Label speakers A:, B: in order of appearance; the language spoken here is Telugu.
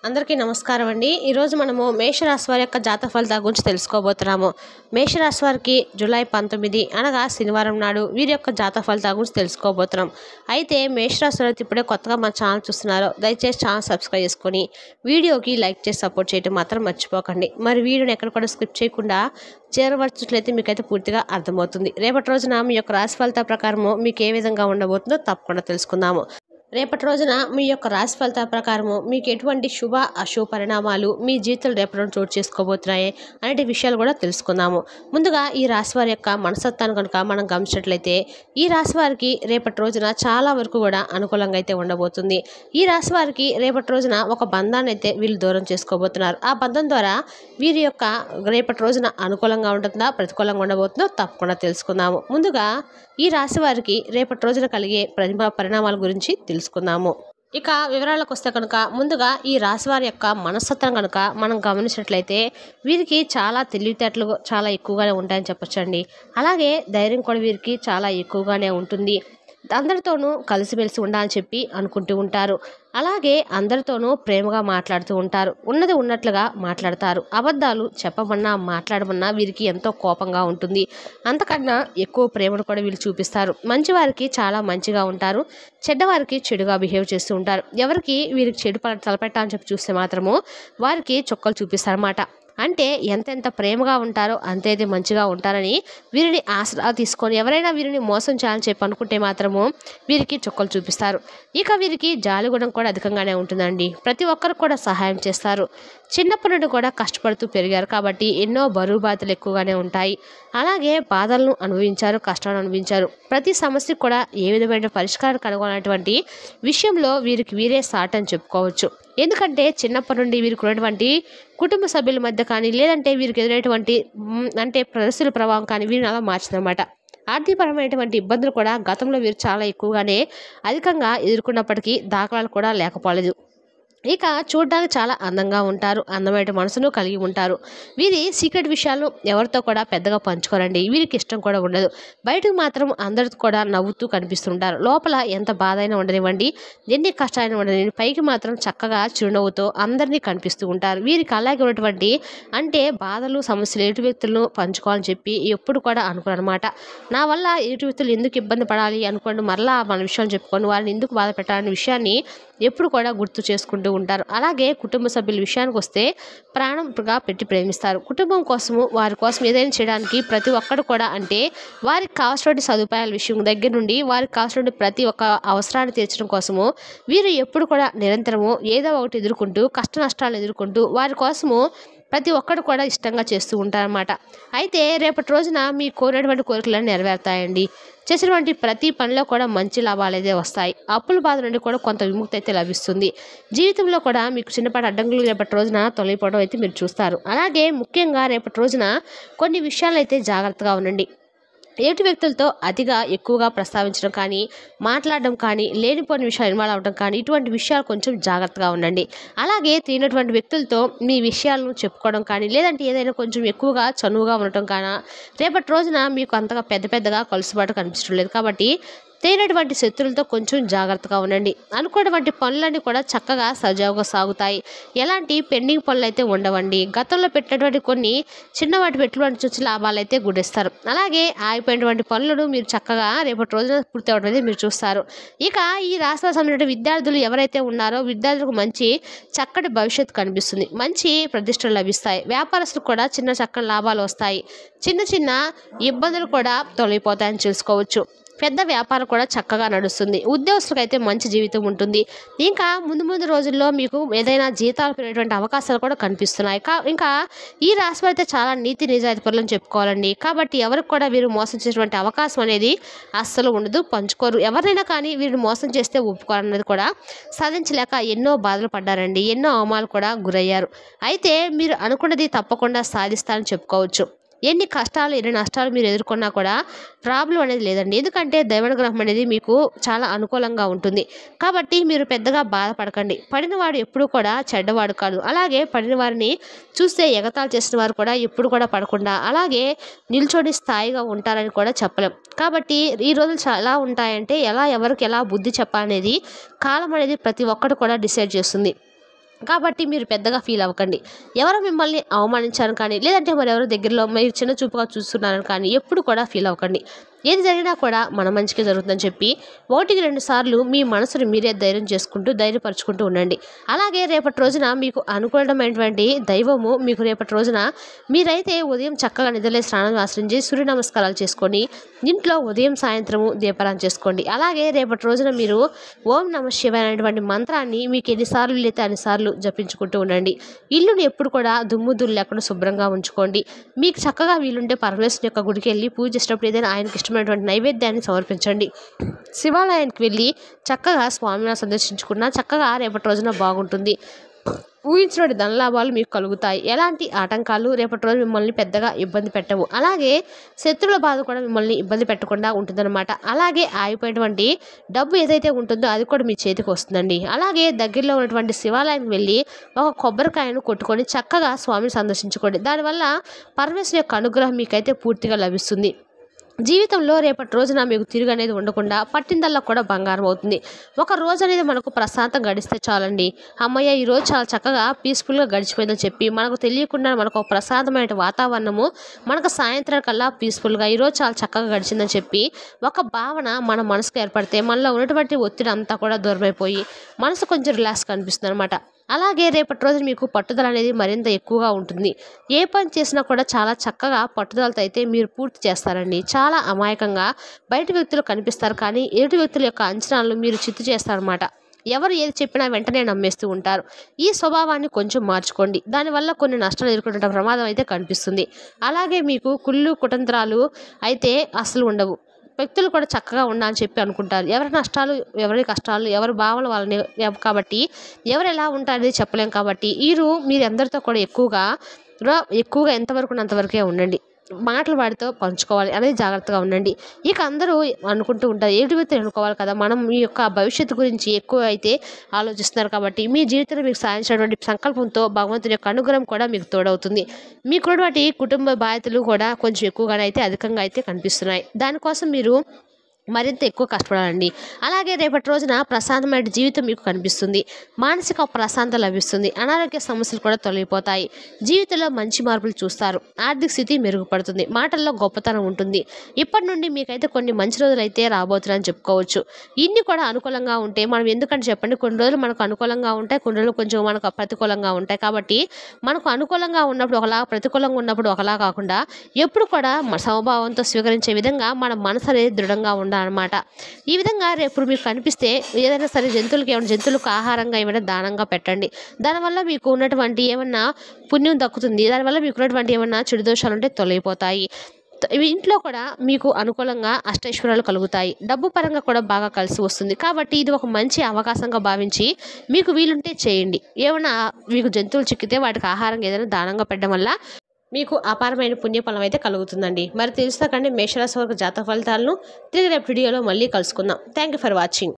A: అందరికీ నమస్కారం అండి. ఈరోజు మనము మేషరాశి వారి యొక్క జాతక ఫలితాల గురించి తెలుసుకోబోతున్నాము. మేషరాశి వారికి జూలై 19 అనగా శనివారం నాడు వీరి యొక్క జాతక ఫలితాల గురించి తెలుసుకోబోతున్నాం. అయితే మేషరాశి వారు ఇప్పుడే కొత్తగా మన ఛానల్ చూస్తున్నారో దయచేసి ఛానల్ సబ్స్క్రైబ్ చేసుకొని వీడియోకి లైక్ చేసి సపోర్ట్ చేయడం మాత్రం మర్చిపోకండి. మరి వీడియోని ఎక్కడ కూడా స్కిప్ చేయకుండా చేరవచ్చినట్లయితే మీకైతే పూర్తిగా అర్థమవుతుంది. రేపటి రోజున మీ యొక్క రాశి ఫలితాల ప్రకారము మీకు ఏ విధంగా ఉండబోతుందో తప్పకుండా తెలుసుకుందాము. రేపటి రోజున మీ యొక్క రాశి ఫలితాల ప్రకారము మీకు ఎటువంటి శుభ అశుభ పరిణామాలు మీ జీవితంలో రేపటి రోజు చోటు చేసుకోబోతున్నాయి అనే విషయాలు కూడా తెలుసుకుందాము. ముందుగా ఈ రాశి వారి యొక్క మనస్తత్వాన్ని కనుక మనం గమనించినట్లయితే ఈ రాశి వారికి రేపటి రోజున చాలా వరకు కూడా అనుకూలంగా అయితే ఉండబోతుంది. ఈ రాశి వారికి రేపటి రోజున ఒక బంధాన్ని అయితే వీళ్ళు దూరం చేసుకోబోతున్నారు. ఆ బంధం ద్వారా వీరి యొక్క రేపటి రోజున అనుకూలంగా ఉంటుందా ప్రతికూలంగా ఉండబోతుందో తప్పకుండా తెలుసుకుందాము. ముందుగా ఈ రాశి వారికి రేపటి రోజున కలిగే పరిణామాల గురించి తెలుసుకుందాము. ఇక వివరాలకు వస్తే కనుక ముందుగా ఈ రాశి వారి యొక్క మనస్తత్వం కనుక మనం గమనించినట్లయితే వీరికి చాలా తెలివితేటలు చాలా ఎక్కువగానే ఉంటాయని చెప్పొచ్చండి. అలాగే ధైర్యం కూడా వీరికి చాలా ఎక్కువగానే ఉంటుంది. అందరితోనూ కలిసిమెలిసి ఉండాలని చెప్పి అనుకుంటూ ఉంటారు. అలాగే అందరితోనూ ప్రేమగా మాట్లాడుతూ ఉంటారు. ఉన్నది ఉన్నట్లుగా మాట్లాడతారు. అబద్ధాలు చెప్పమన్నా మాట్లాడమన్నా వీరికి ఎంతో కోపంగా ఉంటుంది. అంతకన్నా ఎక్కువ ప్రేమను కూడా వీళ్ళు చూపిస్తారు. మంచివారికి చాలా మంచిగా ఉంటారు. చెడ్డవారికి చెడుగా బిహేవ్ చేస్తూ ఉంటారు. ఎవరికి వీరికి చెడు తలపెట్టాలని చెప్పి చూస్తే మాత్రము వారికి చుక్కలు చూపిస్తారన్నమాట. అంటే ఎంతెంత ప్రేమగా ఉంటారో అంతే మంచిగా ఉంటారని వీరిని ఆసరా తీసుకొని ఎవరైనా వీరిని మోసం చేయాలని చెప్పి అనుకుంటే మాత్రము వీరికి చుక్కలు చూపిస్తారు. ఇక వీరికి జాలిగుణం కూడా అధికంగానే ఉంటుందండి. ప్రతి ఒక్కరు కూడా సహాయం చేస్తారు. చిన్నప్పటి నుండి కూడా కష్టపడుతూ పెరిగారు కాబట్టి ఎన్నో బరువు బాధలు ఎక్కువగానే ఉంటాయి. అలాగే బాధలను అనుభవించారు, కష్టాలను అనుభవించారు. ప్రతి సమస్యకు కూడా ఏ విధమైన పరిష్కారం కనుగొనేటువంటి విషయంలో వీరికి వీరే సాట్ అని చెప్పుకోవచ్చు. ఎందుకంటే చిన్నప్పటి నుండి వీరికి ఉన్నటువంటి కుటుంబ సభ్యుల మధ్య కానీ లేదంటే వీరికి ఎదురైనటువంటి అంటే పరిస్థితుల ప్రభావం కానీ వీరిని అలా మార్చిందన్నమాట. ఆర్థికపరమైనటువంటి ఇబ్బందులు కూడా గతంలో వీరు చాలా ఎక్కువగానే అధికంగా ఎదుర్కొన్నప్పటికీ దాఖలాలు కూడా లేకపోలేదు. ఇక చూడడానికి చాలా అందంగా ఉంటారు. అందమైన మనసును కలిగి ఉంటారు. వీరి సీక్రెట్ విషయాలు ఎవరితో కూడా పెద్దగా పంచుకోరండి. వీరికి ఇష్టం కూడా ఉండదు. బయటకు మాత్రం అందరితో కూడా నవ్వుతూ కనిపిస్తుంటారు. లోపల ఎంత బాధ అయినా ఉండనివ్వండి, ఎన్ని కష్టాలైనా ఉండనివ్వండి, పైకి మాత్రం చక్కగా చిరునవ్వుతో అందరినీ కనిపిస్తూ ఉంటారు. వీరికి అలాగే ఉన్నటువంటి అంటే బాధలు సమస్యలు ఎటు వ్యక్తులను పంచుకోవాలని చెప్పి ఎప్పుడు కూడా అనుకోరనమాట. నా వల్ల ఎటు వ్యక్తులు ఎందుకు ఇబ్బంది పడాలి అనుకోండి, మరలా మన విషయాలు చెప్పుకొని వారిని ఎందుకు బాధ పెట్టాలనే విషయాన్ని ఎప్పుడు కూడా గుర్తు చేసుకుంటూ ఉంటారు. అలాగే కుటుంబ సభ్యుల విషయానికి వస్తే ప్రాణంగా పెట్టి ప్రేమిస్తారు. కుటుంబం కోసము వారి కోసం ఏదైనా చేయడానికి ప్రతి ఒక్కరు కూడా అంటే వారికి కావాల్సిన సదుపాయాల విషయం దగ్గర నుండి వారికి కావాల్సిన ప్రతి ఒక్క అవసరాన్ని తీర్చడం కోసము వీరు ఎప్పుడు కూడా నిరంతరము ఏదో ఒకటి ఎదుర్కొంటూ కష్ట నష్టాలను ఎదుర్కొంటూ వారి కోసము ప్రతి ఒక్కరు కూడా ఇష్టంగా చేస్తూ ఉంటారన్నమాట. అయితే రేపటి రోజున మీ కోరినటువంటి కోరికలను నెరవేరుతాయండి. చేసినటువంటి ప్రతి పనిలో కూడా మంచి లాభాలు అయితే వస్తాయి. అప్పుల బాధ నుండి కూడా కొంత విముక్తి అయితే లభిస్తుంది. జీవితంలో కూడా మీకు చిన్నపాటి అడ్డంకులు రేపటి రోజున తొలగిపోవడం అయితే మీరు చూస్తారు. అలాగే ముఖ్యంగా రేపటి రోజున కొన్ని విషయాలు అయితే జాగ్రత్తగా ఉండండి. ఎదుటి వ్యక్తులతో అతిగా ఎక్కువగా ప్రస్తావించడం కానీ మాట్లాడడం కానీ లేనిపోని విషయాలు ఇన్వాల్వ్ అవ్వడం కానీ ఇటువంటి విషయాలు కొంచెం జాగ్రత్తగా ఉండండి. అలాగే తిరిగినటువంటి వ్యక్తులతో మీ విషయాలను చెప్పుకోవడం కానీ లేదంటే ఏదైనా కొంచెం ఎక్కువగా చనువుగా ఉండటం కానీ రేపటి రోజున మీకు అంతగా పెద్దగా కలుసుబాటు కనిపించడం లేదు. కాబట్టి తేనటువంటి శత్రులతో కొంచెం జాగ్రత్తగా ఉండండి. అనుకున్నటువంటి పనులన్నీ కూడా చక్కగా సజావుగా సాగుతాయి. ఎలాంటి పెండింగ్ పనులు అయితే ఉండవండి. గతంలో పెట్టినటువంటి కొన్ని చిన్నవాటి పెట్టుబడి చూసి లాభాలు అయితే గుడిస్తారు. అలాగే ఆగిపోయినటువంటి పనులను మీరు చక్కగా రేపటి రోజున పూర్తి అవడం అయితే మీరు చూస్తారు. ఇక ఈ రాష్ట్రానికి సంబంధించిన విద్యార్థులు ఎవరైతే ఉన్నారో విద్యార్థులకు మంచి చక్కటి భవిష్యత్తు కనిపిస్తుంది. మంచి ప్రతిష్టలు లభిస్తాయి. వ్యాపారస్తులకు కూడా చక్కని లాభాలు వస్తాయి. చిన్న ఇబ్బందులు కూడా తొలగిపోతాయని చూసుకోవచ్చు. పెద్ద వ్యాపారం కూడా చక్కగా నడుస్తుంది. ఉద్యోగస్తులకు అయితే మంచి జీవితం ఉంటుంది. ఇంకా ముందు రోజుల్లో మీకు ఏదైనా జీతాలు పెరిగేటువంటి అవకాశాలు కూడా కనిపిస్తున్నాయి. ఇంకా ఈ రాశి అయితే చాలా నీతి నిజాయితీ పరులని చెప్పుకోవాలండి. కాబట్టి ఎవరికి కూడా వీరు మోసం చేసేటువంటి అవకాశం అనేది అస్సలు ఉండదు. పంచుకోరు. ఎవరైనా కానీ వీరిని మోసం చేస్తే ఒప్పుకోవాలన్నది కూడా సాధించలేక ఎన్నో బాధలు పడ్డారండి. ఎన్నో అవమానాలు కూడా గురయ్యారు. అయితే మీరు అనుకున్నది తప్పకుండా సాధిస్తారని చెప్పుకోవచ్చు. ఎన్ని కష్టాలు ఎన్ని నష్టాలు మీరు ఎదుర్కొన్నా కూడా ప్రాబ్లం అనేది లేదండి. ఎందుకంటే దైవానుగ్రహం అనేది మీకు చాలా అనుకూలంగా ఉంటుంది. కాబట్టి మీరు పెద్దగా బాధపడకండి. పడినవాడు ఎప్పుడు కూడా చెడ్డవాడు కాదు. అలాగే పడిన వారిని చూస్తే ఎగతాళి చేసిన వారు కూడా ఎప్పుడు కూడా పడకుండా అలాగే నిల్చొని స్థాయిగా ఉంటారని కూడా చెప్పలేం. కాబట్టి ఈ రోజులు చాలా ఉంటాయంటే ఎవరికి ఎలా బుద్ధి చెప్పాలనేది కాలం అనేది ప్రతి ఒక్కరు కూడా డిసైడ్ చేస్తుంది. కాబట్టి మీరు పెద్దగా ఫీల్ అవ్వకండి. ఎవరో మిమ్మల్ని అవమానించారని కానీ, లేదంటే మరెవరో దగ్గరలో మీరు చిన్న చూపుగా చూస్తున్నారని కానీ ఎప్పుడు కూడా ఫీల్ అవ్వకండి. ఏది జరిగినా కూడా మన మంచికే జరుగుతుందని చెప్పి 1-2 సార్లు మీ మనసుని మీరే ధైర్యం చేసుకుంటూ, ధైర్యపరుచుకుంటూ ఉండండి. అలాగే రేపటి రోజున మీకు అనుకూలమైనటువంటి దైవము మీకు రేపటి రోజున మీరైతే ఉదయం చక్కగా నిద్రలేసి స్నానం ఆచరించి సూర్య నమస్కారాలు చేసుకొని ఇంట్లో ఉదయం సాయంత్రము దీపారాధన చేసుకోండి. అలాగే రేపటి రోజున మీరు ఓం నమః శివాయ అనేటువంటి మంత్రాన్ని మీకు ఎన్నిసార్లు వీలైతే అన్నిసార్లు జపించుకుంటూ ఉండండి. ఇల్లుని ఎప్పుడు కూడా దుమ్ము ధూళి లేకుండా శుభ్రంగా ఉంచుకోండి. మీకు చక్కగా వీలుంటే పరమేశ్వరుని యొక్క గుడికి వెళ్ళి పూజ చేసేటప్పుడు ఏదైనా ఆయనకి ఇష్టమైనటువంటి నైవేద్యాన్ని సమర్పించండి. శివాలయానికి వెళ్ళి చక్కగా స్వామిని సందర్శించుకున్నా చక్కగా రేపటి రోజున బాగుంటుంది. ఊహించినటువంటి ధనలాభాలు మీకు కలుగుతాయి. ఎలాంటి ఆటంకాలు రేపటి రోజు మిమ్మల్ని పెద్దగా ఇబ్బంది పెట్టవు. అలాగే శత్రువుల బాధ కూడా మిమ్మల్ని ఇబ్బంది పెట్టకుండా ఉంటుందన్నమాట. అలాగే ఆగిపోయినటువంటి డబ్బు ఏదైతే ఉంటుందో అది కూడా మీ చేతికి వస్తుందండి. అలాగే దగ్గరలో ఉన్నటువంటి శివాలయానికి వెళ్ళి ఒక కొబ్బరికాయను కొట్టుకొని చక్కగా స్వామిని సందర్శించుకోండి. దానివల్ల పరమేశ్వరుని యొక్క అనుగ్రహం మీకైతే పూర్తిగా లభిస్తుంది. జీవితంలో రేపటి రోజున మీకు తిరుగు అనేది ఉండకుండా పట్టిందల్లా కూడా బంగారం అవుతుంది. ఒక రోజు అనేది మనకు ప్రశాంతం గడిస్తే చాలండి. అమ్మయ్య ఈరోజు చాలా చక్కగా పీస్ఫుల్గా గడిచిపోయిందని చెప్పి మనకు తెలియకుండా మనకు ఒక ప్రశాంతమైన వాతావరణము మనకు సాయంత్రం కల్లా పీస్ఫుల్గా ఈరోజు చాలా చక్కగా గడిచిందని చెప్పి ఒక భావన మన మనసుకు ఏర్పడితే మనలో ఉన్నటువంటి ఒత్తిడి అంతా కూడా దూరమైపోయి మనసు కొంచెం రిలాక్స్గా అనిపిస్తుంది అనమాట. అలాగే రేపటి రోజు మీకు పట్టుదల అనేది మరింత ఎక్కువగా ఉంటుంది. ఏ పని చేసినా కూడా చాలా చక్కగా పట్టుదలతో అయితే మీరు పూర్తి చేస్తారండి. చాలా అమాయకంగా బయట వ్యక్తులు కనిపిస్తారు కానీ ఎదుటి వ్యక్తుల యొక్క అంచనాలను మీరు చిత్తు చేస్తారన్నమాట. ఎవరు ఏది చెప్పినా వెంటనే నమ్మేస్తూ ఉంటారు. ఈ స్వభావాన్ని కొంచెం మార్చుకోండి. దానివల్ల కొన్ని నష్టాలు ఎదుర్కొనే ప్రమాదం అయితే కనిపిస్తుంది. అలాగే మీకు కుళ్ళు కుతంత్రాలు అయితే అసలు ఉండవు. వ్యక్తులు కూడా చక్కగా ఉండాలని చెప్పి అనుకుంటారు. ఎవరి నష్టాలు ఎవరి కష్టాలు ఎవరి భావనలు వాళ్ళని కాబట్టి ఎవరు ఎలా ఉంటారనేది చెప్పలేం. కాబట్టి మీరు అందరితో కూడా ఎక్కువగా ఎంతవరకు అంతవరకే ఉండండి. మాటలు వాడితో పంచుకోవాలి అనేది జాగ్రత్తగా ఉండండి. ఇక అందరూ అనుకుంటూ ఉంటారు ఏడు వ్యక్తులు అనుకోవాలి కదా, మనం మీ యొక్క భవిష్యత్తు గురించి ఎక్కువ అయితే ఆలోచిస్తున్నారు కాబట్టి మీ జీవితంలో మీకు సాధించినటువంటి సంకల్పంతో భగవంతుని యొక్క అనుగ్రహం కూడా మీకు తోడవుతుంది. మీకున్నటువంటి కుటుంబ బాధ్యతలు కూడా కొంచెం ఎక్కువగానే అయితే అధికంగా అయితే కనిపిస్తున్నాయి. దానికోసం మీరు మరింత ఎక్కువ కష్టపడాలండి. అలాగే రేపటి రోజున ప్రశాంతమైన జీవితం మీకు కనిపిస్తుంది. మానసిక ప్రశాంతత లభిస్తుంది. అనారోగ్య సమస్యలు కూడా తొలగిపోతాయి. జీవితంలో మంచి మార్పులు చూస్తారు. ఆర్థిక స్థితి మెరుగుపడుతుంది. మాటల్లో గొప్పతనం ఉంటుంది. ఇప్పటి నుండి మీకైతే కొన్ని మంచి రోజులు అయితే రాబోతున్నాయని చెప్పుకోవచ్చు. ఇన్ని కూడా అనుకూలంగా ఉంటే మనం ఎందుకంటే చెప్పండి, కొన్ని రోజులు మనకు అనుకూలంగా ఉంటాయి, కొన్ని రోజులు కొంచెం మనకు ప్రతికూలంగా ఉంటాయి. కాబట్టి మనకు అనుకూలంగా ఉన్నప్పుడు ఒకలా, ప్రతికూలంగా ఉన్నప్పుడు ఒకలా కాకుండా ఎప్పుడు కూడా సమభావంతో స్వీకరించే విధంగా మన మనసు అనేది దృఢంగా ఉండాలన్నమాట. ఈ విధంగా రేపు మీకు కనిపిస్తే ఏదైనా సరే జంతువులకు ఆహారంగా ఏమైనా దానంగా పెట్టండి. దానివల్ల మీకు ఉన్నటువంటి ఏమన్నా పుణ్యం దక్కుతుంది. దానివల్ల మీకు ఉన్నటువంటి ఏమన్నా చెడు దోషాలు ఉంటే తొలగిపోతాయి. ఇంట్లో కూడా మీకు అనుకూలంగా అష్టైశ్వర్యాలు కలుగుతాయి. డబ్బు పరంగా కూడా బాగా కలిసి వస్తుంది. కాబట్టి ఇది ఒక మంచి అవకాశంగా భావించి మీకు వీలుంటే చేయండి. ఏమన్నా మీకు జంతువులు చిక్కితే వాటికి ఆహారం ఏదైనా దానంగా పెట్టడం వల్ల మీకు అపారమైన పుణ్యఫలం అయితే కలుగుతుందండి. మరి తెలుస్తాకండి మేషరాశి వరకు జాతక ఫలితాలను తిరిగి రేపు వీడియోలో మళ్ళీ కలుసుకుందాం. Thank you for watching.